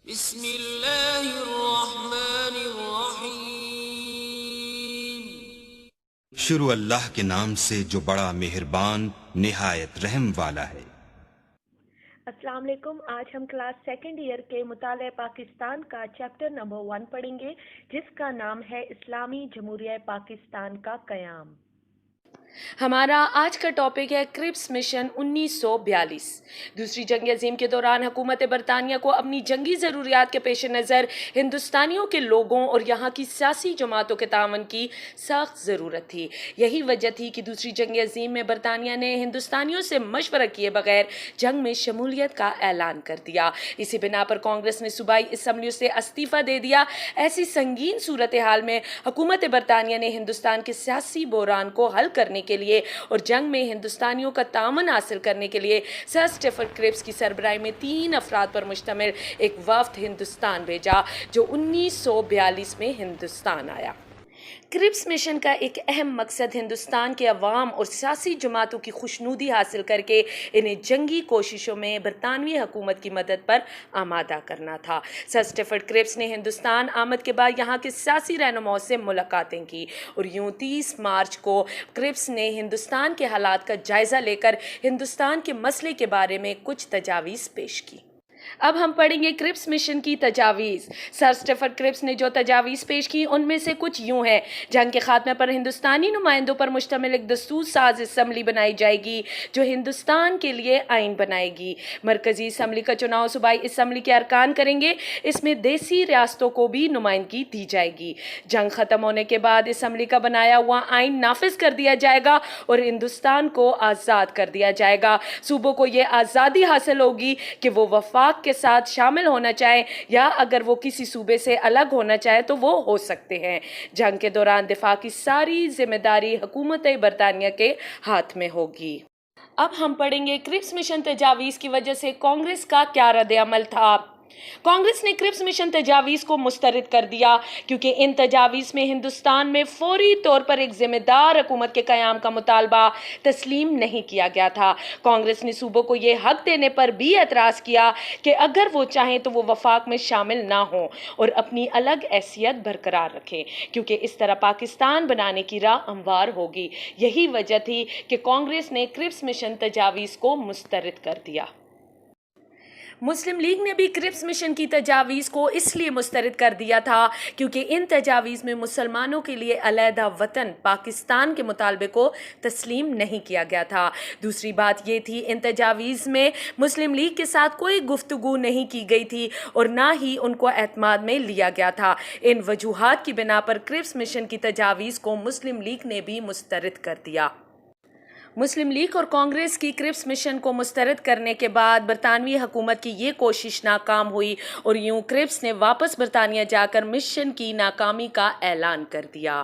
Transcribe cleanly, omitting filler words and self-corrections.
بسم اللہ الرحمن الرحیم۔ شروع اللہ کے نام سے جو بڑا مہربان نہایت رحم والا ہے۔ السلام علیکم۔ آج ہم کلاس سیکنڈ ایئر کے مطالعہ پاکستان کا چیپٹر نمبر 1 پڑھیں گے، جس کا نام ہے اسلامی جمہوریہ پاکستان کا قیام۔ ہمارا آج کا ٹاپک ہے کرپس مشن 1942۔ دوسری جنگ عظیم کے دوران حکومت برطانیہ کو اپنی جنگی ضروریات کے پیش نظر ہندوستانیوں کے لوگوں اور یہاں کی سیاسی جماعتوں کے تعاون کی سخت ضرورت تھی۔ یہی وجہ تھی کہ دوسری جنگ عظیم میں برطانیہ نے ہندوستانیوں سے مشورہ کیے بغیر جنگ میں شمولیت کا اعلان کر دیا۔ اسی بنا پر کانگریس نے صوبائی اسمبلیوں سے استعفیٰ دے دیا۔ ایسی سنگین صورتحال میں حکومت برطانیہ نے ہندوستان کے سیاسی بحران کو حل کرنے کے لیے اور جنگ میں ہندوستانیوں کا تعاون حاصل کرنے کے لیے سر اسٹیفن کرپس کی سربراہی میں 3 افراد پر مشتمل ایک وفد ہندوستان بھیجا، جو 1942 میں ہندوستان آیا۔ کرپس مشن کا ایک اہم مقصد ہندوستان کے عوام اور سیاسی جماعتوں کی خوشنودی حاصل کر کے انہیں جنگی کوششوں میں برطانوی حکومت کی مدد پر آمادہ کرنا تھا۔ سر اسٹیفن کرپس نے ہندوستان آمد کے بعد یہاں کے سیاسی رہنماؤں سے ملاقاتیں کی اور یوں 30 مارچ کو کرپس نے ہندوستان کے حالات کا جائزہ لے کر ہندوستان کے مسئلے کے بارے میں کچھ تجاویز پیش کی۔ اب ہم پڑھیں گے کرپس مشن کی تجاویز۔ سر اسٹیفن کرپس نے جو تجاویز پیش کی ان میں سے کچھ یوں ہیں: جنگ کے خاتمے پر ہندوستانی نمائندوں پر مشتمل ایک دستور ساز اسمبلی بنائی جائے گی جو ہندوستان کے لیے آئین بنائے گی۔ مرکزی اسمبلی کا چناؤ صوبائی اسمبلی کے ارکان کریں گے۔ اس میں دیسی ریاستوں کو بھی نمائندگی دی جائے گی۔ جنگ ختم ہونے کے بعد اسمبلی کا بنایا ہوا آئین نافذ کر دیا جائے گا اور ہندوستان کو آزاد کر دیا جائے گا۔ صوبوں کو یہ آزادی حاصل ہوگی کہ وہ وفاق کے ساتھ شامل ہونا چاہیں یا اگر وہ کسی صوبے سے الگ ہونا چاہے تو وہ ہو سکتے ہیں۔ جنگ کے دوران دفاع کی ساری ذمہ داری حکومت برطانیہ کے ہاتھ میں ہوگی۔ اب ہم پڑھیں گے کرپس مشن تجاویز کی وجہ سے کانگریس کا کیا رد عمل تھا۔ کانگریس نے کرپس مشن تجاویز کو مسترد کر دیا کیونکہ ان تجاویز میں ہندوستان میں فوری طور پر ایک ذمہ دار حکومت کے قیام کا مطالبہ تسلیم نہیں کیا گیا تھا۔ کانگریس نے صوبوں کو یہ حق دینے پر بھی اعتراض کیا کہ اگر وہ چاہیں تو وہ وفاق میں شامل نہ ہوں اور اپنی الگ حیثیت برقرار رکھیں، کیونکہ اس طرح پاکستان بنانے کی راہ ہموار ہوگی۔ یہی وجہ تھی کہ کانگریس نے کرپس مشن تجاویز کو مسترد کر دیا۔ مسلم لیگ نے بھی کرپس مشن کی تجاویز کو اس لیے مسترد کر دیا تھا کیونکہ ان تجاویز میں مسلمانوں کے لیے علیحدہ وطن پاکستان کے مطالبے کو تسلیم نہیں کیا گیا تھا۔ دوسری بات یہ تھی ان تجاویز میں مسلم لیگ کے ساتھ کوئی گفتگو نہیں کی گئی تھی اور نہ ہی ان کو اعتماد میں لیا گیا تھا۔ ان وجوہات کی بنا پر کرپس مشن کی تجاویز کو مسلم لیگ نے بھی مسترد کر دیا۔ مسلم لیگ اور کانگریس کی کرپس مشن کو مسترد کرنے کے بعد برطانوی حکومت کی یہ کوشش ناکام ہوئی اور یوں کرپس نے واپس برطانیہ جا کر مشن کی ناکامی کا اعلان کر دیا۔